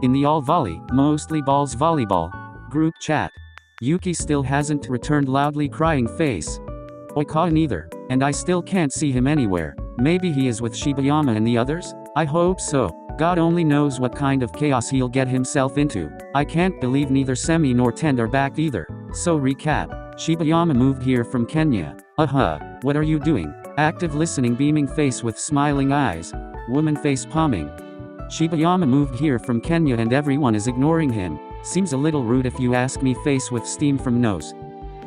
In the all volley, mostly balls volleyball group chat. Yuki still hasn't returned loudly crying face. Oika neither, and I still can't see him anywhere. Maybe he is with Shibayama and the others? I hope so. God only knows what kind of chaos he'll get himself into. I can't believe neither Semi nor Tend are back either. So recap. Shibayama moved here from Kenya. What are you doing? Active listening beaming face with smiling eyes. Woman face palming. Shibayama moved here from Kenya and everyone is ignoring him. Seems a little rude if you ask me face with steam from nose.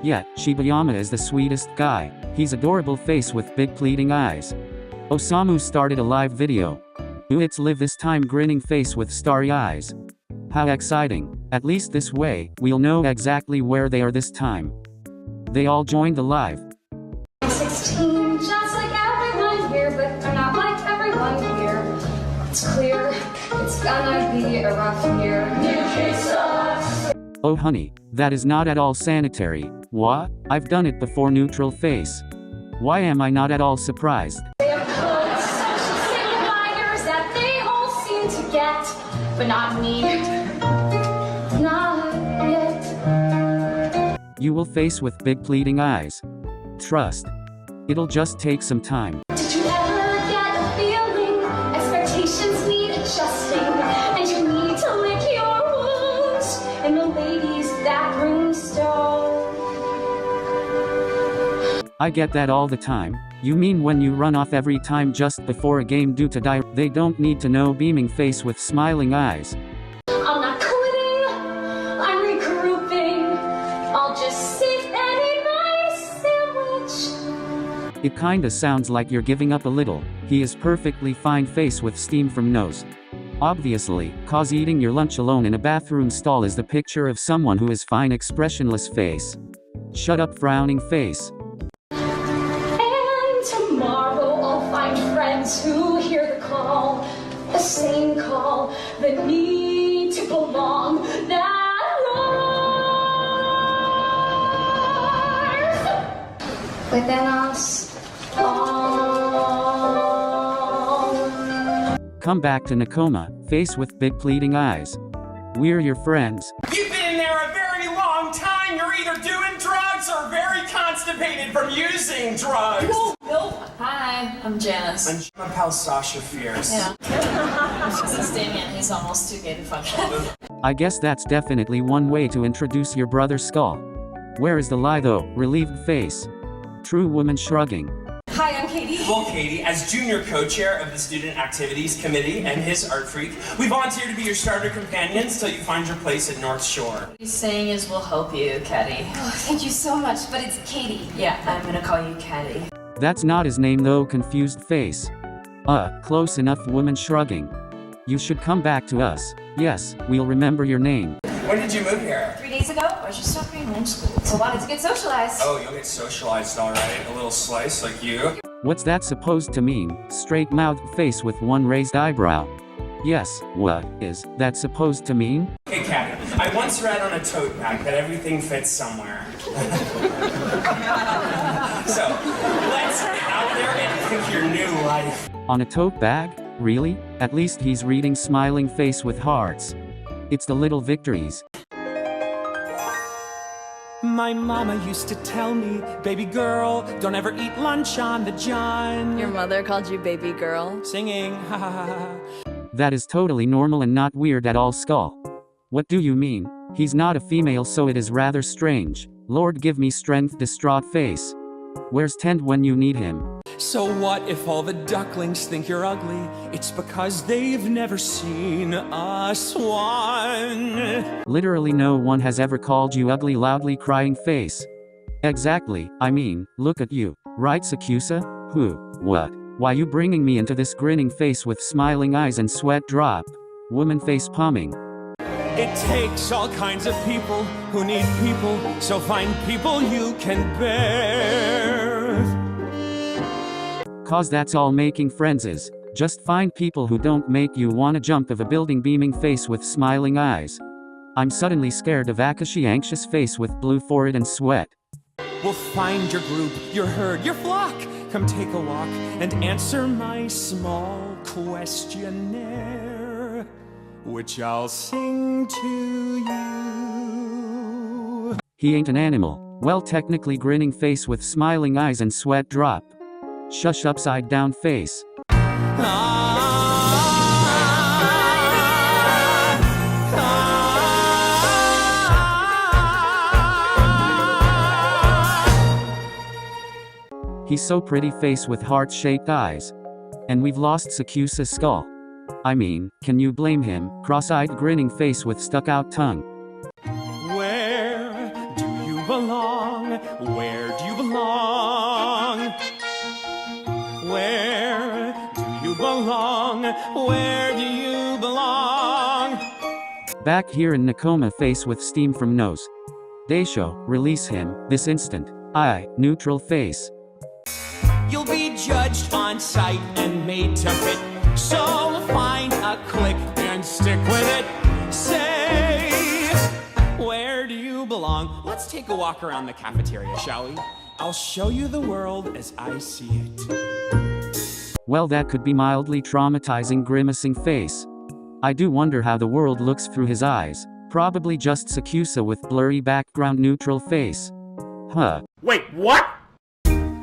Yet, Shibayama is the sweetest guy. He's adorable face with big pleading eyes. Osamu started a live video. It's live this time grinning face with starry eyes. How exciting. At least this way, we'll know exactly where they are this time. They all joined the live. 16, just like everyone here, but they're not like everyone here. It's clear, it's gonna be a rough year. Oh honey, that is not at all sanitary. What? I've done it before neutral face. Why am I not at all surprised? They have put social signifiers that they all seem to get, but not me. Not yet. You will face with big pleading eyes. Trust. It'll just take some time. Did you ever get a feeling? Expectations need adjusting, and you need to lick your wounds in the ladies' bathroom stall. I get that all the time. You mean when you run off every time just before a game due to diarrhea? They don't need to know beaming face with smiling eyes. I'm not quitting, I'm regrouping. I'll just sit and eat my sandwich. It kinda sounds like you're giving up a little. He is perfectly fine face with steam from nose. Obviously, cause eating your lunch alone in a bathroom stall is the picture of someone who is fine expressionless face. Shut up frowning face. Tomorrow I'll find friends who hear the call, the same call that need to belong, that roars within us all. Come back to Nakoma, face with big pleading eyes. We're your friends. You've been in there a very long time. You're either doing drugs or very constipated from using drugs. Nope. Hi, I'm Janice. And my pal Sasha Fierce. Yeah. This is Damien. He's almost too gay to function. I guess that's definitely one way to introduce your brother Skull. Where is the lie though? Relieved face. True woman shrugging. Hi, I'm Katie. Well, Katie, as junior co-chair of the Student Activities Committee and his art freak, we volunteer to be your starter companions till you find your place at North Shore. What he's saying is we'll help you, Caddy. Oh, thank you so much, but it's Katie. Yeah, I'm gonna call you Caddy. That's not his name though, confused face. Close enough woman shrugging. You should come back to us. Yes, we'll remember your name. When did you move here? 3 days ago, I should stop being homeschooled. I wanted to get socialized. Oh, you'll get socialized, all right. A little slice like you. What's that supposed to mean? Straight-mouthed face with one raised eyebrow. Yes, what is that supposed to mean? Hey, Caddy, I once read on a tote bag that everything fits somewhere. So, let's get out there and pick your new life. On a tote bag? Really? At least he's reading smiling face with hearts. It's the little victories. My mama used to tell me, baby girl, don't ever eat lunch on the john. Your mother called you baby girl? Singing, ha ha ha ha. That is totally normal and not weird at all, Skull. What do you mean? He's not a female, so it is rather strange. Lord give me strength, distraught face. Where's Tend when you need him? So what if all the ducklings think you're ugly? It's because they've never seen a swan. Literally no one has ever called you ugly, loudly crying face. Exactly, I mean, look at you. Right, Sakusa? Who? What? Why you bringing me into this grinning face with smiling eyes and sweat drop? Woman face palming. It takes all kinds of people who need people, so find people you can bear. Cause that's all making friends is. Just find people who don't make you wanna jump of a building beaming face with smiling eyes. I'm suddenly scared of Akashi anxious face with blue forehead and sweat. We'll find your group, your herd, your flock. Come take a walk and answer my small questionnaire. which I'll sing to you. He ain't an animal. Well, technically grinning face with smiling eyes and sweat drop. Shush upside down face. He's so pretty face with heart-shaped eyes. And we've lost Sakusa's skull. I mean, can you blame him? Cross-eyed grinning face with stuck-out tongue. Where do you belong? Where do you belong? Where do you belong? Where do you belong? Back here in Nakoma face with steam from nose. Daisho, release him, this instant. Neutral face. You'll be judged on sight and made to fit. So find a clique and stick with it. Say, where do you belong? Let's take a walk around the cafeteria, shall we? I'll show you the world as I see it. Well, that could be mildly traumatizing grimacing face. I do wonder how the world looks through his eyes. Probably just Sakusa with blurry background neutral face. Huh. Wait, what?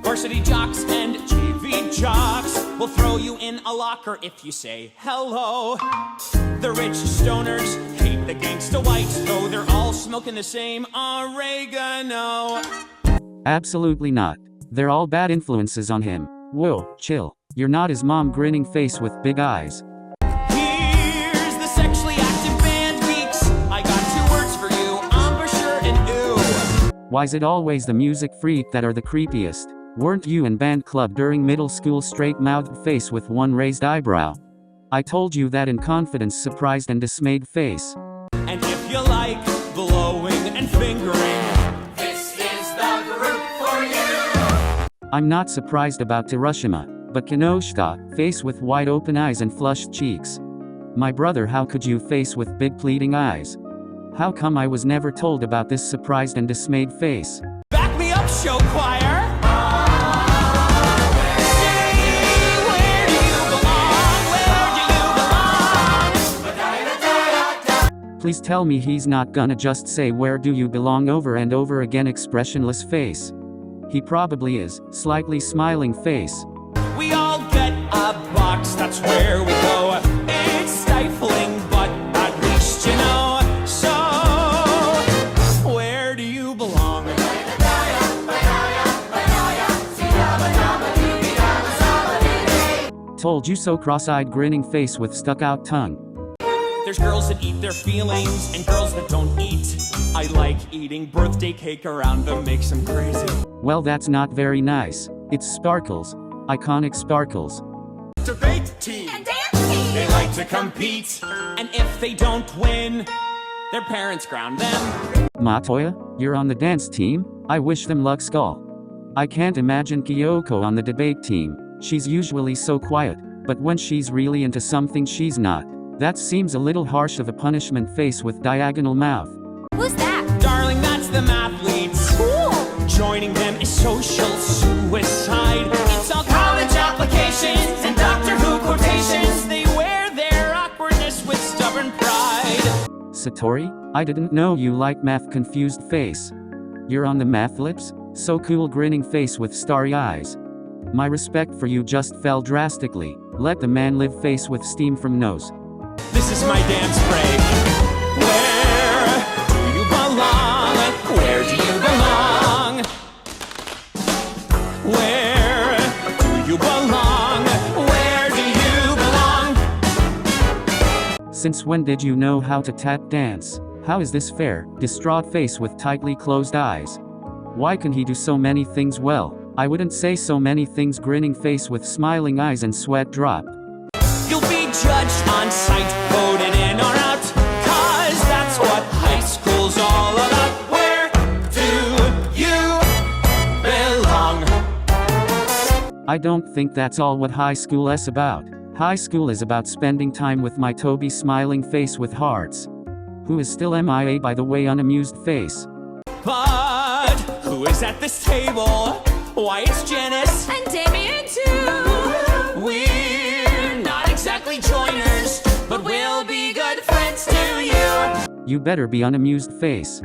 Varsity jocks and JV jocks will throw you in a locker if you say hello. The rich stoners hate the gangsta whites, though they're all smoking the same oregano. Absolutely not. They're all bad influences on him. Whoa, chill. You're not his mom grinning face with big eyes. Here's the sexually active band geeks. I got 2 words for you, embouchure and ooh. Why's it always the music freak that are the creepiest? Weren't you in band club during middle school straight-mouthed face with one raised eyebrow? I told you that in confidence, surprised and dismayed face. And if you like blowing and fingering, this is the group for you. I'm not surprised about Hiroshima, but Kinoshita, face with wide open eyes and flushed cheeks. My brother, how could you face with big pleading eyes? How come I was never told about this surprised and dismayed face? Back me up, show choir. Please tell me he's not gonna just say where do you belong over and over again expressionless face. He probably is, slightly smiling face. We all get a box, that's where we go. It's stifling, but at least you know. So, where do you belong? Told you so cross-eyed grinning face with stuck-out tongue. There's girls that eat their feelings and girls that don't eat. I like eating birthday cake around them, makes them crazy. Well, that's not very nice. It's Sparkles. Iconic Sparkles. Debate team. And dance team. They like to compete. And if they don't win, their parents ground them. Matoya, you're on the dance team? I wish them luck skull. I can't imagine Kyoko on the debate team. She's usually so quiet, but when she's really into something she's not. That seems a little harsh of a punishment face with diagonal mouth. Who's that? Darling, that's the mathletes. Cool. Joining them is social suicide. It's all college applications and Doctor Who quotations. They wear their awkwardness with stubborn pride. Satori, I didn't know you like math confused face. You're on the math lips? So cool grinning face with starry eyes. My respect for you just fell drastically. Let the man live face with steam from nose. This is my dance break. Where do you belong? Where do you belong? Where do you belong? Where do you belong? Since when did you know how to tap dance? How is this fair? Distraught face with tightly closed eyes. Why can he do so many things well? I wouldn't say so many things grinning face with smiling eyes and sweat drop. You'll be judged on sight, voted in or out, 'cause that's what high school's all about. Where do you belong? I don't think that's all what high school is about. High school is about spending time with my Toby smiling face with hearts. Who is still MIA by the way unamused face. But who is at this table? Why, it's Janice. And Damien too. We're not exactly joiners, but we'll be good friends. You better be unamused face.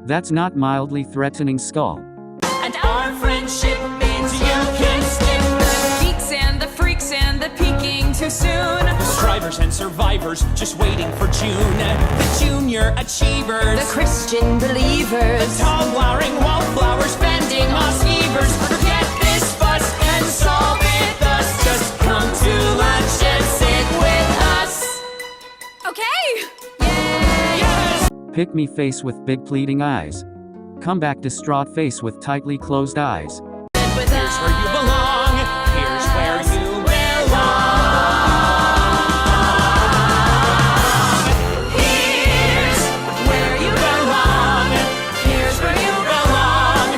That's not mildly threatening skull. And our friendship means you can skip the Geeks and the freaks and the peeking too soon. strivers and survivors just waiting for June. The junior achievers, The Christian believers. tall flowering wallflowers bending on skeevers. Forget this fuss and solve it thus. Just come to lunch and sit with us. Okay. Yes! Pick me face with big pleading eyes. Come back distraught face with tightly closed eyes. With Here's where you belong. Here's where you belong. Here's where you belong. Here's where you belong.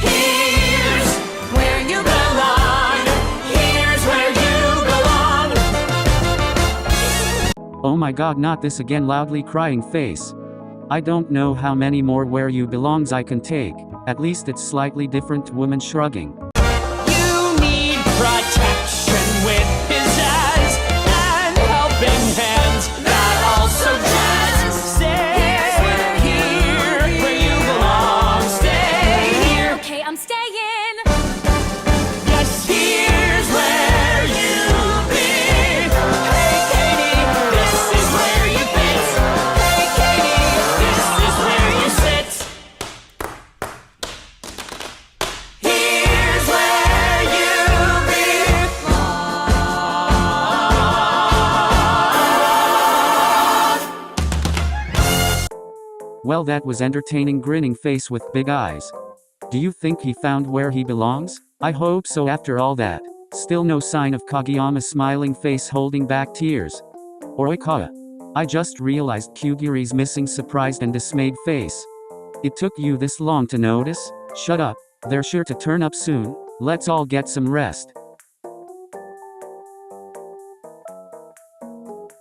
Here's where you belong. Here's where you belong. Oh my god, not this again, loudly crying face. I don't know how many more where you belongs I can take. At least it's slightly different, woman shrugging. You need protection with pizzazz and helping hands that also jazz. Stay here where you belong. Stay here. Okay, I'm staying. Yes, here's where you be. Hey, Katie, this is where you fit. Hey, Katie, this is where you sit. Here's where you belong. Well, that was entertaining, grinning face with big eyes. Do you think he found where he belongs? I hope so after all that. Still no sign of Kageyama's smiling face holding back tears. Or Oikawa. I just realized Kyugiri's missing surprised and dismayed face. It took you this long to notice? Shut up, they're sure to turn up soon. Let's all get some rest.